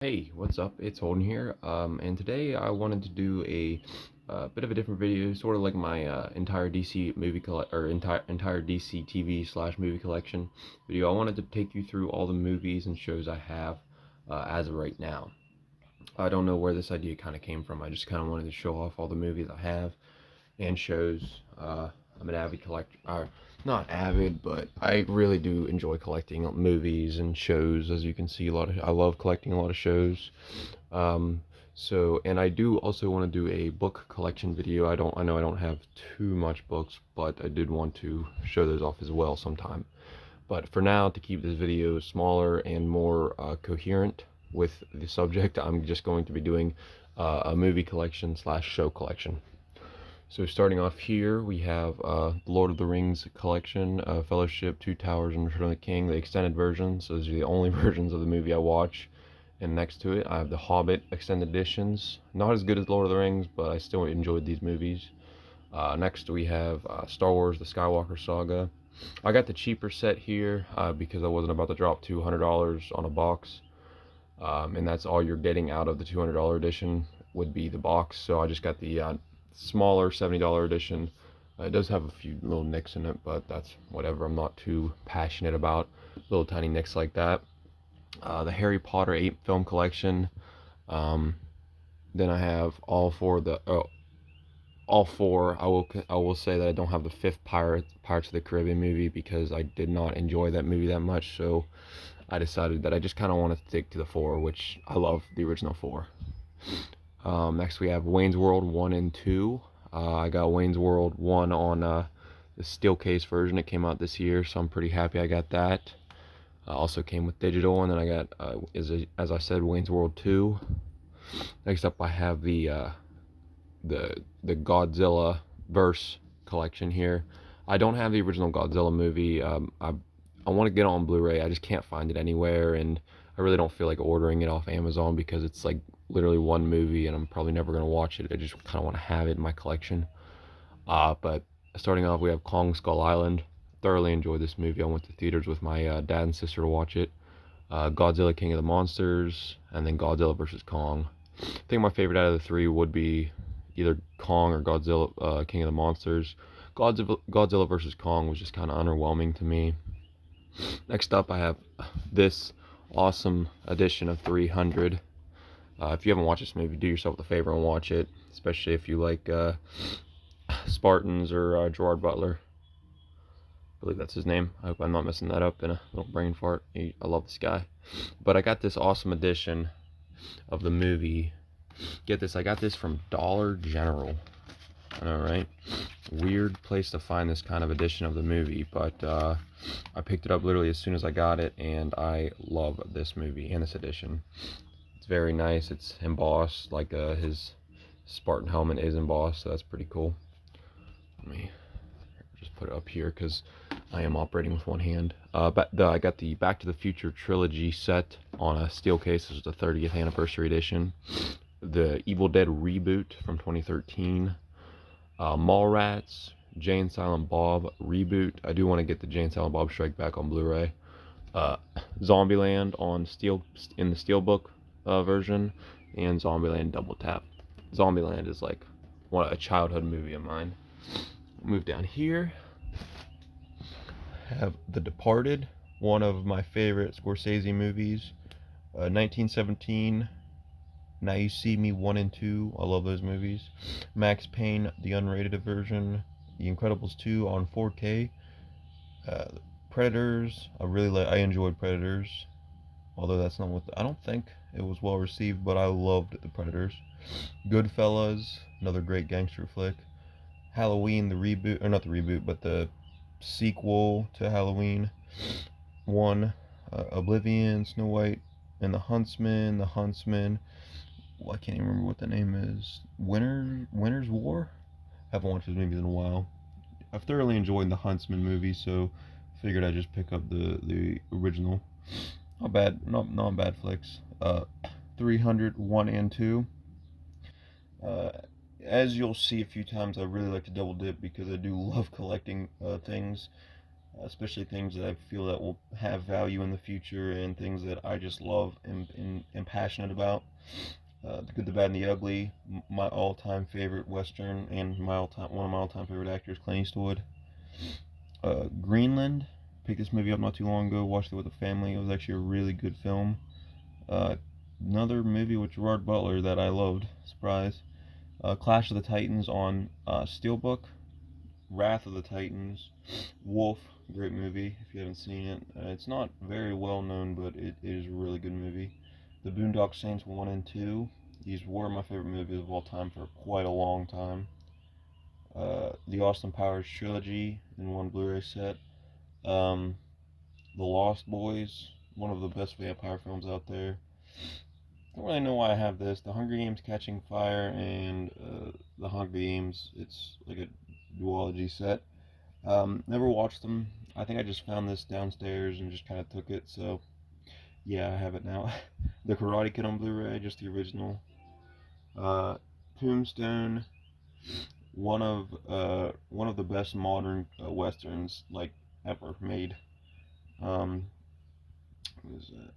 Hey, what's up? It's Holden here, and today I wanted to do a bit of a different video, sort of like my entire DC movie or entire DC TV slash movie collection video. I wanted to take you through all the movies and shows I have as of right now. I don't know where this idea kind of came from. I just kind of wanted to show off all the movies I have and shows. I'm an avid collector, or not avid, but I really do enjoy collecting movies and shows. As you can see, I love collecting a lot of shows. Um, and I do also want to do a book collection video. I know I don't have too much books, but I did want to show those off as well sometime. But for now, to keep this video smaller and more coherent with the subject, I'm just going to be doing a movie collection slash show collection. So starting off here, we have the Lord of the Rings collection, Fellowship, Two Towers, and Return of the King, the extended versions. So those are the only versions of the movie I watch. And next to it, I have the Hobbit extended editions. Not as good as Lord of the Rings, but I still enjoyed these movies. Next we have Star Wars, the Skywalker Saga. I got the cheaper set here because I wasn't about to drop $200 on a box. And that's all you're getting out of the $200 edition would be the box. So I just got the smaller $70 edition. It does have a few little nicks in it, but that's whatever. I'm not too passionate about little tiny nicks like that. The Harry Potter 8 film collection. Um, then I have all four. I will say that I don't have the fifth Pirates of the Caribbean movie because I did not enjoy that movie that much. So I decided that I just kind of want to stick to the four, which I love the original four. Next we have Wayne's World 1 and 2. I got Wayne's World 1 on the steel case version. It came out this year, so I'm pretty happy I got that. Also came with digital, and then I got, as I said, Wayne's World 2. Next up, I have the Godzilla verse collection here. I don't have the original Godzilla movie. I want to get it on Blu-ray. I just can't find it anywhere, and I really don't feel like ordering it off Amazon because it's like literally one movie, and I'm probably never gonna watch it. I just kind of want to have it in my collection. But starting off, we have Kong Skull Island. Thoroughly enjoyed this movie. I went to theaters with my dad and sister to watch it. Godzilla King of the Monsters, and then Godzilla vs. Kong. I think my favorite out of the three would be either Kong or Godzilla King of the Monsters. Godzilla vs. Kong was just kind of underwhelming to me. Next up, I have this awesome edition of 300. If you haven't watched this movie, do yourself the favor and watch it, especially if you like Spartans or Gerard Butler. I believe that's his name. I hope I'm not messing that up in a little brain fart. I love this guy. But I got this awesome edition of the movie. Get this, I got this from Dollar General. I know, right? Weird place to find this kind of edition of the movie, but I picked it up literally as soon as I got it, and I love this movie and this edition. It's very nice. It's embossed, like his Spartan helmet is embossed, so that's pretty cool. Let me just put it up here because I am operating with one hand. I got the Back to the Future trilogy set on a steel case. This is the 30th anniversary edition. The Evil Dead reboot from 2013. Mallrats, Jay and Silent Bob reboot. I do want to get the Jay and Silent Bob Strike Back on Blu-ray. Zombieland in the Steelbook version, and Zombieland Double Tap. Zombieland is like a childhood movie of mine. Move down here. Have The Departed, one of my favorite Scorsese movies. 1917. Now You See Me 1 and 2. I love those movies. Max Payne, the unrated version. The Incredibles 2 on 4K. Predators. I enjoyed Predators. Although that's not what I don't think it was well received, but I loved the Predators. Goodfellas, another great gangster flick. Halloween, the reboot, or not the reboot, but the sequel to Halloween 1. Oblivion, Snow White and the Huntsman. Well, I can't even remember what the name is. Winter's War? Haven't watched those movies in a while. I've thoroughly enjoyed the Huntsman movie, so figured I'd just pick up the original. Not bad, not bad flicks. 300, 1 and 2. As you'll see a few times, I really like to double dip because I do love collecting things. especially things that I feel that will have value in the future and things that I just love and am passionate about. The Good, the Bad, and the Ugly, my all-time favorite Western, and one of my all-time favorite actors, Clint Eastwood. Greenland, picked this movie up not too long ago, watched it with a family. It was actually a really good film. Uh, Another movie with Gerard Butler that I loved, surprise. Clash of the Titans on Steelbook. Wrath of the Titans. Wolf, great movie if you haven't seen it. It's not very well known, but it is a really good movie. The Boondock Saints 1 and 2. These were my favorite movies of all time for quite a long time. The Austin Powers trilogy in one Blu-ray set. Um, The Lost Boys, one of the best vampire films out there. I don't really know why I have this. The Hunger Games Catching Fire and The Hunger Games. It's like a duology set. Never watched them. I think I just found this downstairs and just kind of took it. So yeah, I have it now. The Karate Kid on Blu-ray, just the original. Uh, Tombstone, one of the best modern westerns like ever made. Um, what is that?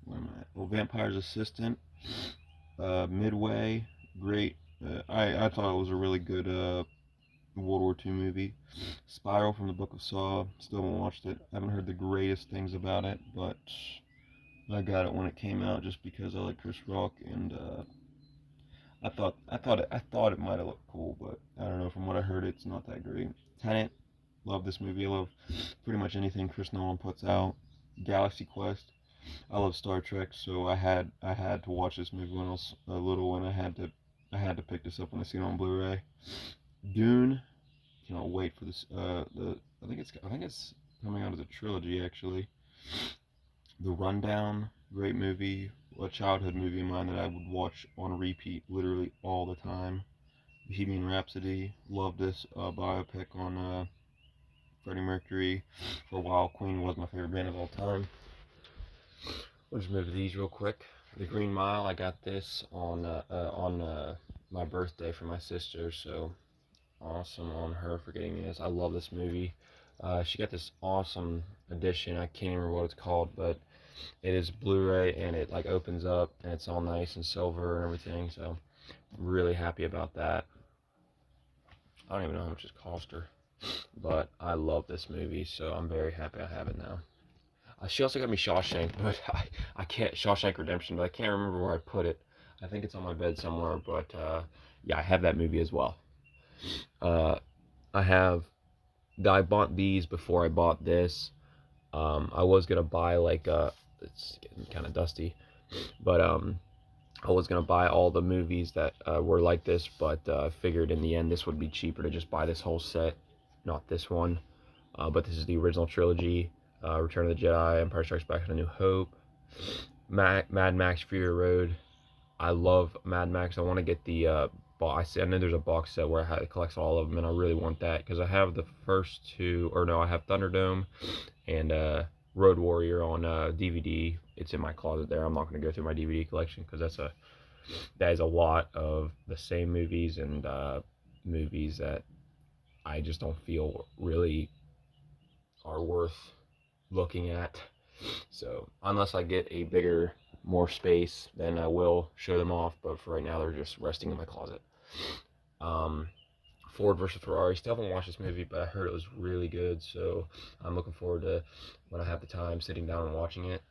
Where am I? Well, Vampire's Assistant, Midway, great. I thought it was a really good World War II movie. Spiral from the Book of Saw, still haven't watched it. I haven't heard the greatest things about it, but I got it when it came out just because I like Chris Rock, and I thought it might have looked cool, but I don't know. From what I heard, it's not that great. Tenet, love this movie. I love pretty much anything Chris Nolan puts out. Galaxy Quest, I love Star Trek, so I had to watch this movie when I was little, and I had to pick this up when I see it on Blu-ray. Dune, cannot wait for this. I think it's coming out as a trilogy actually. The Rundown, great movie, a childhood movie of mine that I would watch on repeat literally all the time. Bohemian Rhapsody, love this biopic on Freddie Mercury. For a while, Queen was my favorite band of all time. We'll just move to these real quick. The Green Mile, I got this on my birthday for my sister, so awesome on her for getting this. I love this movie. She got this awesome edition. I can't remember what it's called, but it is Blu-ray and it like opens up and it's all nice and silver and everything. So really happy about that. I don't even know how much it cost her, but I love this movie, so I'm very happy I have it now. She also got me Shawshank, but I can't Shawshank Redemption, but I can't remember where I put it. I think it's on my bed somewhere, but yeah, I have that movie as well. Uh, I have I bought these before I bought this. I was gonna buy it's getting kind of dusty, but I was gonna buy all the movies that were like this, but I figured in the end this would be cheaper to just buy this whole set, not this one. But this is the original trilogy: Return of the Jedi, Empire Strikes Back, and A New Hope, Mad Max Fury Road. I love Mad Max. I want to get the I know there's a box set where it collects all of them, and I really want that because I have the first two, or no, I have Thunderdome and Road Warrior on DVD. It's in my closet there. I'm not going to go through my DVD collection because that is a lot of the same movies and movies that I just don't feel really are worth looking at. So unless I get a bigger, more space, then I will show them off. But for right now, they're just resting in my closet. Um, Ford versus Ferrari. Still haven't watched this movie, but I heard it was really good. So I'm looking forward to when I have the time sitting down and watching it.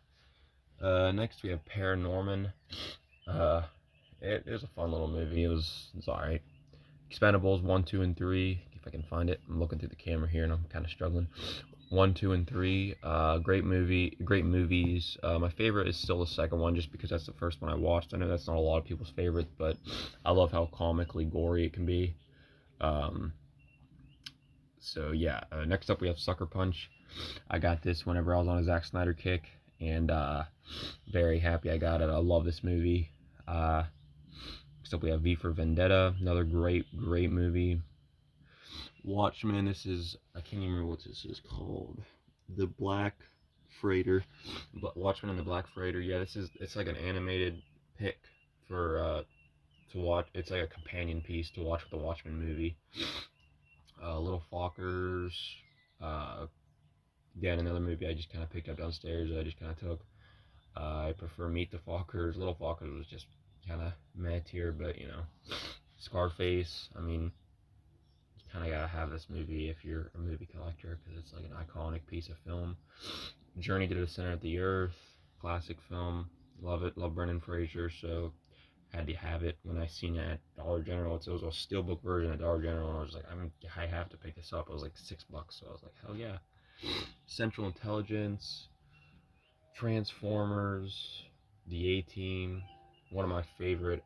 Next we have Paranorman. Uh, it was a fun little movie. It's alright. Expendables 1, 2, and 3. If I can find it, I'm looking through the camera here and I'm kind of struggling. 1, 2, and 3. Great movie, great movies. My favorite is still the second one, just because that's the first one I watched. I know that's not a lot of people's favorite, but I love how comically gory it can be. So yeah. Next up we have Sucker Punch. I got this whenever I was on a Zack Snyder kick, and very happy I got it. I love this movie. Next up we have V for Vendetta, another great movie. Watchmen. This is, I can't even remember what this is called. The Black Freighter. Watchmen and the Black Freighter. Yeah, it's like an animated pick for to watch. It's like a companion piece to watch with the Watchmen movie. Little Fockers. Great movie. Watchmen. This is, I can't even remember what this is called. The Black Freighter. Watchmen and the Black Freighter. Yeah, it's like an animated pick for to watch with the Watchmen movie. Little Fockers. Great movie. Watchmen. Again, another movie I just kind of picked up downstairs. I just kind of took. I prefer Meet the Fockers. Little Fockers was just kind of meh tier, but Scarface. I mean, you kind of gotta have this movie if you're a movie collector because it's like an iconic piece of film. Journey to the Center of the Earth, classic film. Love it. Love Brendan Fraser. So had to have it when I seen it at Dollar General. It was a steelbook version at Dollar General, and I was like, I have to pick this up. It was like $6, so I was like, hell yeah. Central Intelligence, Transformers, The A Team, one of my favorite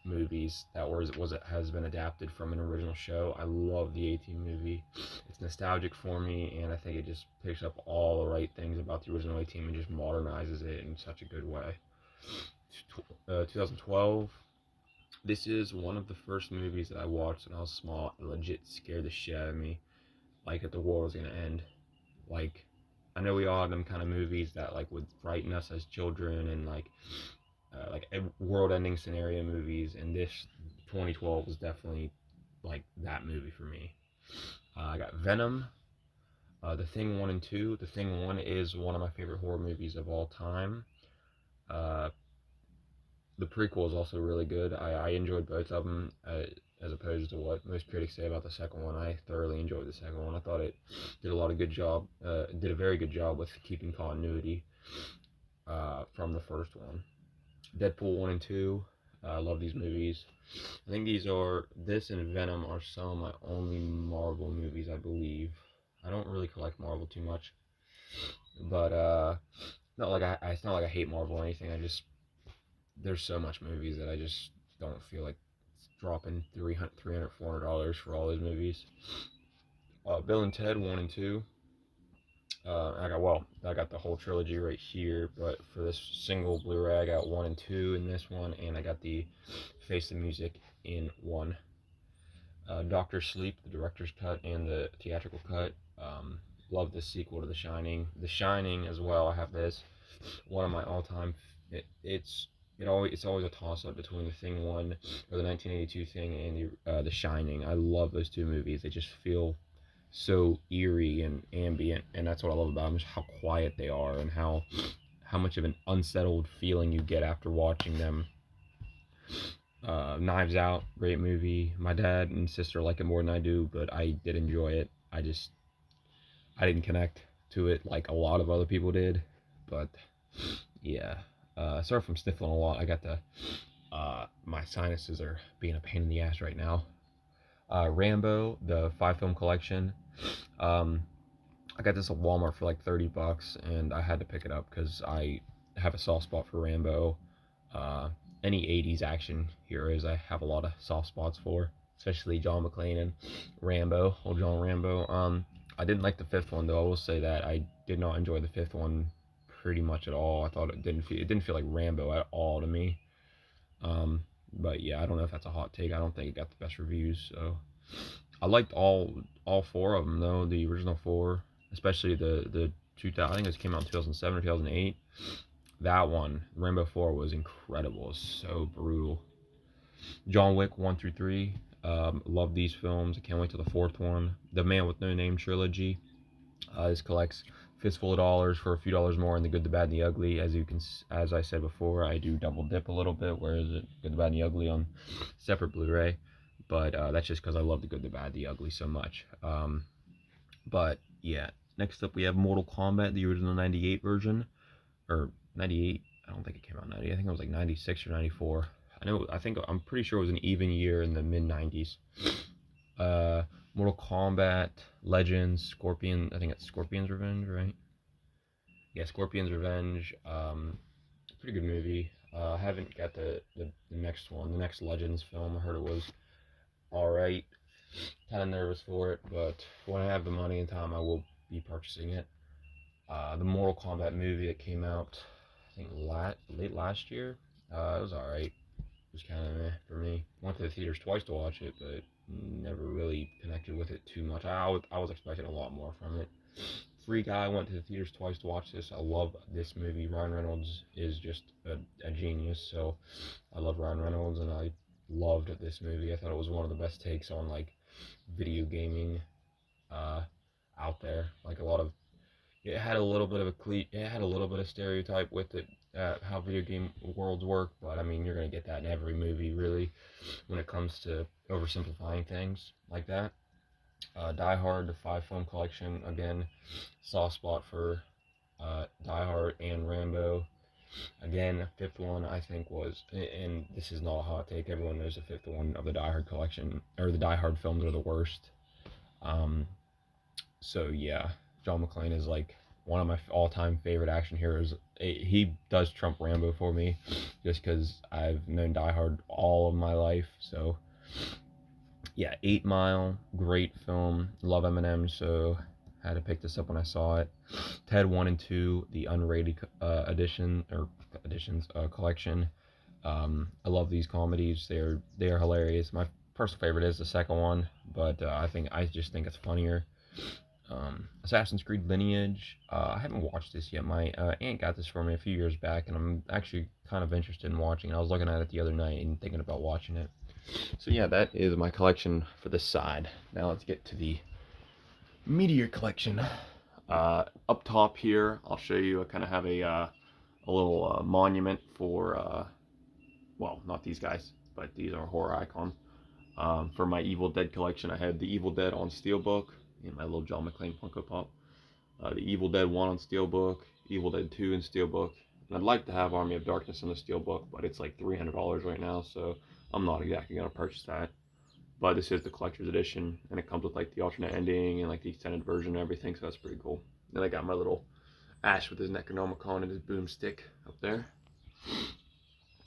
movies that has been adapted from an original show. I love the A Team movie. It's nostalgic for me, and I think it just picks up all the right things about the original A Team and just modernizes it in such a good way. 2012. This is one of the first movies that I watched when I was small. It legit scared the shit out of me. Like that the world was gonna end. Like I know we all have them kind of movies that like would frighten us as children and like world-ending scenario movies, and this 2012 was definitely like that movie for me. I got Venom, The Thing 1 and 2. The Thing 1 is one of my favorite horror movies of all time. Uh, the prequel is also really good. I enjoyed both of them as opposed to what most critics say about the second one. I thoroughly enjoyed the second one. I thought it did a very good job with keeping continuity from the first one. Deadpool 1 and 2. I love these movies. I think this and Venom are some of my only Marvel movies, I believe. I don't really collect Marvel too much. But, it's not like I hate Marvel or anything. There's so much movies that I just don't feel like dropping $300, $400 for all those movies. Bill and Ted 1 and 2. I got the whole trilogy right here, but for this single Blu-ray, I got 1 and 2 in this one, and I got the Face the Music in 1. Doctor Sleep, the director's cut and the theatrical cut. Love the sequel to The Shining. The Shining as well. I have this. One of my all-time. It's always a toss-up between the Thing 1 or the 1982 Thing and the Shining. I love those two movies. They just feel so eerie and ambient, and that's what I love about them, is how quiet they are and how much of an unsettled feeling you get after watching them. Knives Out, great movie. My dad and sister like it more than I do, but I did enjoy it. I didn't connect to it like a lot of other people did, but yeah. Sorry if I'm sniffling a lot. I got my sinuses are being a pain in the ass right now. Rambo, the 5-film collection. I got this at Walmart for like $30, and I had to pick it up because I have a soft spot for Rambo. Any 80s action heroes I have a lot of soft spots for, especially John McClane and Rambo, old John Rambo. I didn't like the 5th one though. I will say that I did not enjoy the 5th one pretty much at all. I thought it didn't feel like Rambo at all to me. But yeah, I don't know if that's a hot take. I don't think it got the best reviews. So I liked all 4 of them though. The original 4, especially the 2000. I think this came out in 2007 or 2008. That one, Rambo 4, was incredible. It's so brutal. John Wick 1 through 3. Love these films. I can't wait till the 4th one. The Man with No Name trilogy. This collects fistful of dollars for a few dollars more in The Good, the Bad, and the Ugly. As I said before, I do double dip a little bit, whereas The Good, the Bad, and the Ugly on separate Blu-ray. But that's just because I love The Good, the Bad, the Ugly so much. But yeah, next up we have Mortal Kombat, the original 98 version. Or 98, I don't think it came out in 90. I think it was like 96 or 94. I'm pretty sure it was an even year in the mid-90s. Mortal Kombat, Legends, Scorpion, I think it's Scorpion's Revenge, right? Yeah, Scorpion's Revenge. Pretty good movie. I haven't got the next one, the next Legends film. I heard it was alright. Kind of nervous for it, but when I have the money and time, I will be purchasing it. The Mortal Kombat movie that came out, I think late last year. It was alright. It was kind of meh for me. Went to the theaters twice to watch it, but never really connected with it too much. I was expecting a lot more from it. Free Guy, went to the theaters twice to watch this. I love this movie. Ryan Reynolds is just a genius, so I love Ryan Reynolds, and I loved this movie. I thought it was one of the best takes on like video gaming out there. Like a lot of it had a little bit of it had a little bit of stereotype with it, how video game worlds work, but I mean, you're gonna get that in every movie, really, when it comes to oversimplifying things like that. Die Hard, the 5 film collection, again, soft spot for Die Hard and Rambo. Again, fifth one I think was, and this is not a hot take. Everyone knows the fifth one of the Die Hard collection, or the Die Hard films, are the worst. Um, so yeah, John McClane is like one of my all-time favorite action heroes. He does trump Rambo for me, just because I've known Die Hard all of my life. So yeah, 8 Mile, great film. Love Eminem, so had to pick this up when I saw it. Ted 1 and 2, the unrated collection. I love these comedies. They are hilarious. My personal favorite is the second one, but I just think it's funnier. Assassin's Creed Lineage. I haven't watched this yet. My aunt got this for me a few years back, and I'm actually kind of interested in watching it. I was looking at it the other night and thinking about watching it. So yeah, that is my collection for this side. Now let's get to the meteor collection. Up top here, I'll show you. I kind of have a little monument for well, not these guys, but these are horror icon. For my Evil Dead collection, I have the Evil Dead on Steelbook and my little John McClane Funko Pop. The Evil Dead 1 on Steelbook, Evil Dead 2 in Steelbook. And I'd like to have Army of Darkness in the Steelbook, but it's like $300 right now, so I'm not exactly going to purchase that. But this is the collector's edition, and it comes with like the alternate ending and like the extended version and everything, so that's pretty cool. Then I got my little Ash with his Necronomicon and his boomstick up there.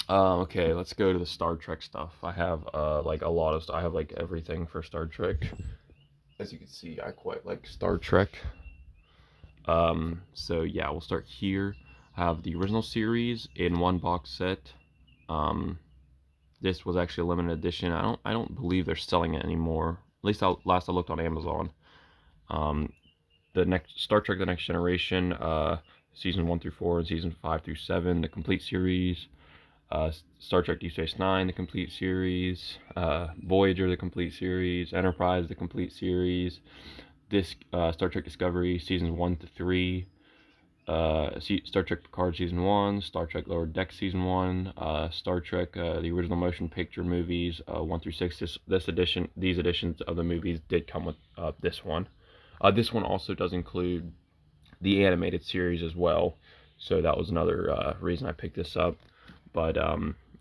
Okay, let's go to the Star Trek stuff. I have like a lot of I have like everything for Star Trek. As you can see, I quite like Star Trek. So yeah, we'll start here. I have the original series in one box set. This was actually a limited edition. I don't believe they're selling it anymore. At least last I looked on Amazon. The next Star Trek: The Next Generation, season 1 through 4 and season 5 through 7, the complete series. Star Trek Deep Space Nine, the complete series. Voyager, the complete series. Enterprise, the complete series. This Star Trek Discovery, seasons 1 to 3. Star Trek Picard season 1, Star Trek Lower Deck season 1, Star Trek the original motion picture movies 1 through 6. These editions of the movies did come with this one. This one also does include the animated series as well, so that was another reason I picked this up. But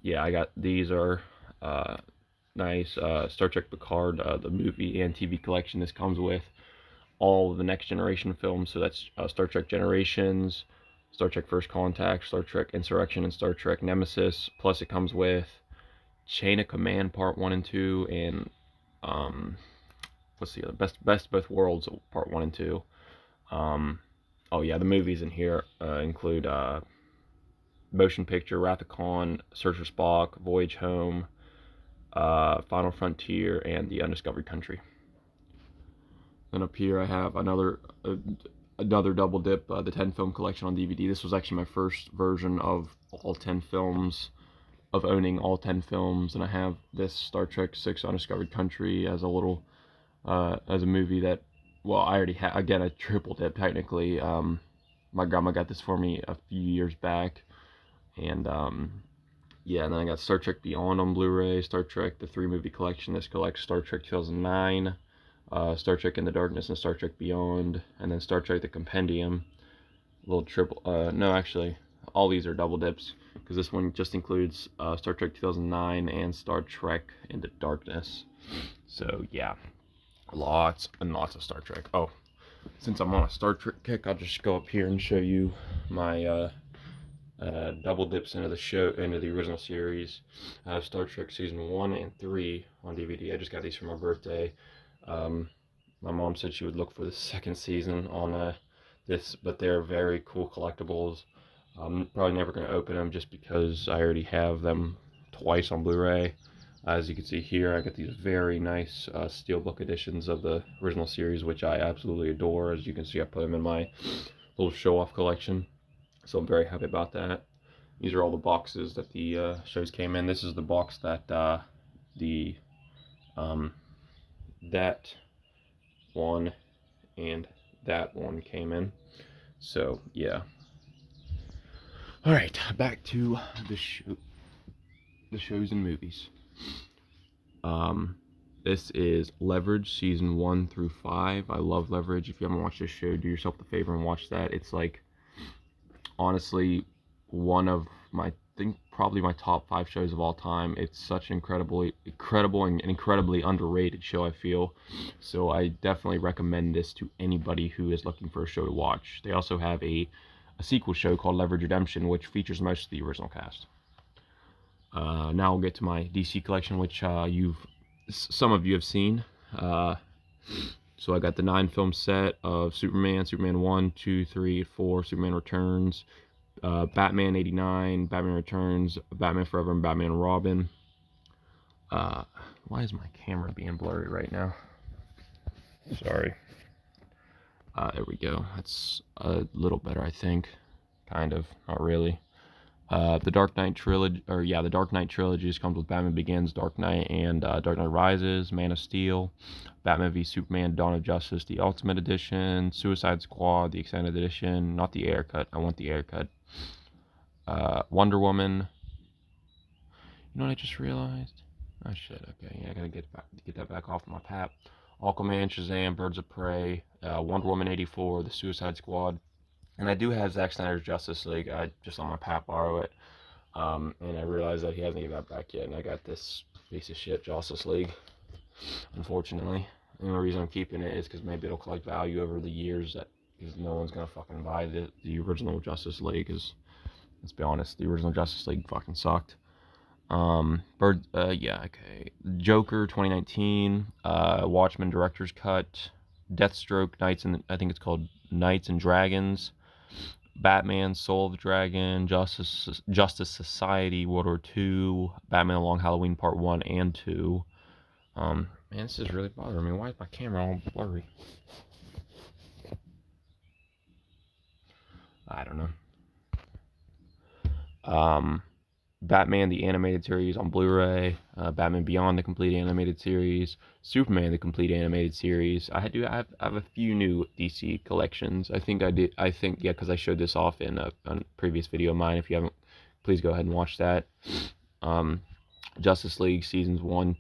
yeah, I got these are nice. Star Trek Picard, the movie and TV collection. This comes with all of the Next Generation films, so that's Star Trek Generations, Star Trek First Contact, Star Trek Insurrection, and Star Trek Nemesis. Plus, it comes with Chain of Command Part 1 and 2, and what's the other? Best of Both Worlds Part 1 and 2. Oh yeah, the movies in here include Motion Picture, Wrath of Khan, Search for Spock, Voyage Home, Final Frontier, and The Undiscovered Country. Then up here I have another double dip, the 10 film collection on DVD. This was actually my first version of all 10 films, of owning all 10 films, and I have this Star Trek 6 Undiscovered Country as a little, as a movie that, well, I already had, again, a triple dip technically. My grandma got this for me a few years back, and yeah, and then I got Star Trek Beyond on Blu-ray, Star Trek, the 3 movie collection. This collects Star Trek 2009, Star Trek Into Darkness and Star Trek Beyond, and then Star Trek The Compendium. Little triple, no, actually, all these are double dips, because this one just includes Star Trek 2009 and Star Trek Into Darkness. So yeah, lots and lots of Star Trek. Oh, since I'm on a Star Trek kick, I'll just go up here and show you my double dips into the original series. I have Star Trek season 1 and 3 on DVD. I just got these for my birthday. My mom said she would look for the second season on this, but they're very cool collectibles. I'm probably never going to open them just because I already have them twice on Blu-ray. As you can see here, I got these very nice steelbook editions of the original series, which I absolutely adore. As you can see, I put them in my little show-off collection, so I'm very happy about that. These are all the boxes that the shows came in. This is the box that that one and that one came in. So yeah. All right, back to the shows and movies. This is Leverage season 1 through 5. I love Leverage. If you haven't watched this show, do yourself the favor and watch that. It's like honestly one of my, I think probably my top 5 shows of all time. It's such an incredible and incredibly underrated show, I feel. So I definitely recommend this to anybody who is looking for a show to watch. They also have a sequel show called Leverage Redemption, which features most of the original cast. Now we'll get to my DC collection, which some of you have seen. So I got the 9 film set of Superman 1, 2, 3, 4, Superman Returns, Batman 89, Batman Returns, Batman Forever, and Batman and Robin. Why is my camera being blurry right now? Sorry. There we go. That's a little better, I think. Kind of, not really. The Dark Knight trilogy, the Dark Knight trilogies comes with Batman Begins, Dark Knight, and Dark Knight Rises, Man of Steel, Batman v Superman, Dawn of Justice, the Ultimate Edition, Suicide Squad, the Extended Edition, not the Air Cut. I want the Air Cut. Wonder Woman. You know what I just realized? Oh shit. Okay, yeah, I gotta get that back off my pap. Aquaman, Shazam, Birds of Prey, Wonder Woman 84, the Suicide Squad. And I do have Zack Snyder's Justice League. I just let my pap borrow it. And I realized that he hasn't given that back yet. And I got this piece of shit Justice League, unfortunately. And the reason I'm keeping it is because maybe it'll collect value over the years, because no one's going to fucking buy the original Justice League. Because, let's be honest, the original Justice League fucking sucked. Okay. Joker 2019, Watchmen Director's Cut, Deathstroke, I think it's called Knights and Dragons, Batman, Soul of the Dragon, Justice Society, World War II, Batman: Long Halloween Part 1 and 2. Man, this is really bothering me. Why is my camera all blurry? I don't know. Batman the Animated Series on Blu-ray, Batman Beyond the Complete Animated Series, Superman the Complete Animated Series. I have a few new DC collections. Because I showed this off in a previous video of mine. If you haven't, please go ahead and watch that. Justice League seasons 1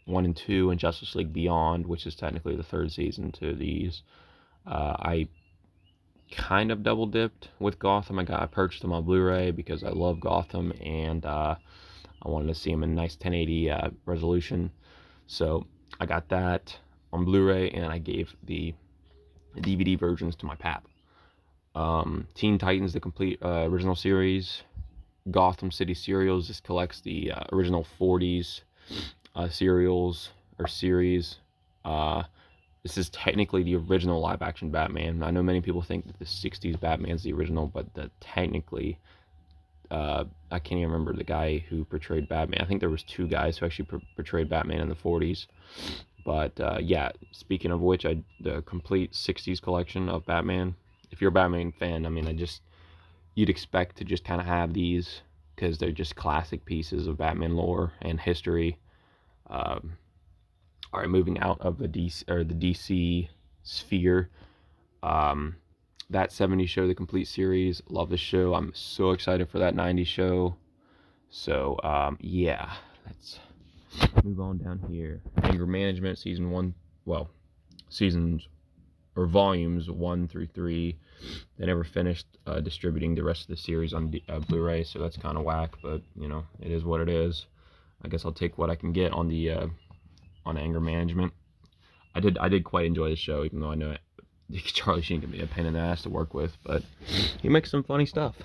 and 2, and Justice League Beyond, which is technically the 3rd season to these. I kind of double dipped with Gotham. I purchased them on Blu-ray because I love Gotham, and I wanted to see them in nice 1080 resolution. So I got that on Blu-ray, and I gave the DVD versions to my pap. Teen Titans, the complete original series. Gotham City Serials. This collects the original 40s serials or series. This is technically the original live-action Batman. I know many people think that the 60s Batman's the original, but technically, I can't even remember the guy who portrayed Batman. I think there was 2 guys who actually portrayed Batman in the 40s. But speaking of which, the complete 60s collection of Batman. If you're a Batman fan, I mean, you'd expect to just kind of have these because they're just classic pieces of Batman lore and history. All right, moving out of the DC sphere. That 70s show, the complete series. Love this show. I'm so excited for that 90s show. So, let's move on down here. Anger Management, volumes 1 through 3. They never finished distributing the rest of the series on Blu-ray, so that's kind of whack, but, it is what it is. I guess I'll take what I can get on Anger Management. I did quite enjoy the show, even though I know Charlie Sheen can be a pain in the ass to work with, but he makes some funny stuff.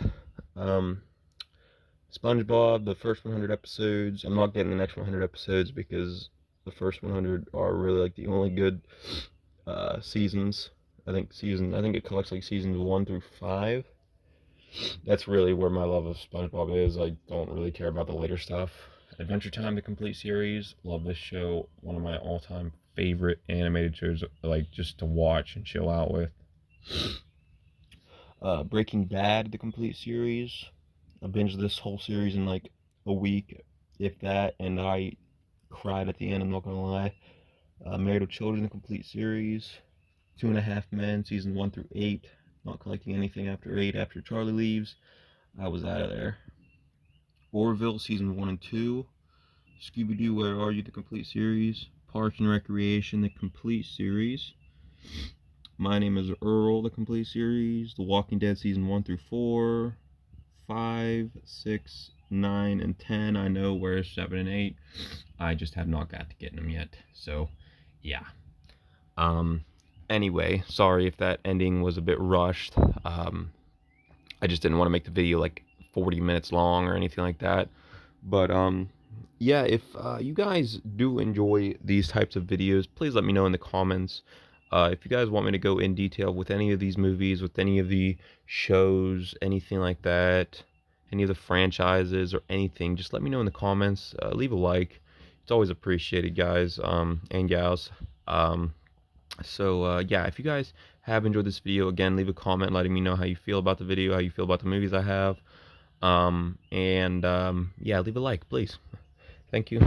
SpongeBob, the first 100 episodes. I'm not getting the next 100 episodes because the first 100 are really like the only good seasons. I think it collects like seasons 1 through 5. That's really where my love of SpongeBob is. I don't really care about the later stuff. Adventure Time, the complete series. Love this show. One of my all-time favorite animated shows, like just to watch and chill out with. Breaking Bad, the complete series. I binged this whole series in like a week, if that, and I cried at the end, I'm not gonna lie. Married with Children, the complete series. 2.5 Men, season 1 through 8. not collecting anything after 8. After Charlie leaves, I was out of there. Orville season 1 and 2, Scooby-Doo Where Are You, the complete series, Parks and Recreation, the complete series, My Name is Earl, the complete series, The Walking Dead season 1 through 4, 5, 6, 9, and 10. I know, where's 7 and 8? I just have not got to getting them yet. So, yeah. Anyway, sorry if that ending was a bit rushed. I just didn't want to make the video like 40 minutes long or anything like that. But yeah, if you guys do enjoy these types of videos, please let me know in the comments. If you guys want me to go in detail with any of these movies, with any of the shows, anything like that, any of the franchises or anything, just let me know in the comments. Leave a like. It's always appreciated, guys and gals. Yeah, if you guys have enjoyed this video, again, leave a comment letting me know how you feel about the video, how you feel about the movies I have. Yeah, leave a like, please. Thank you.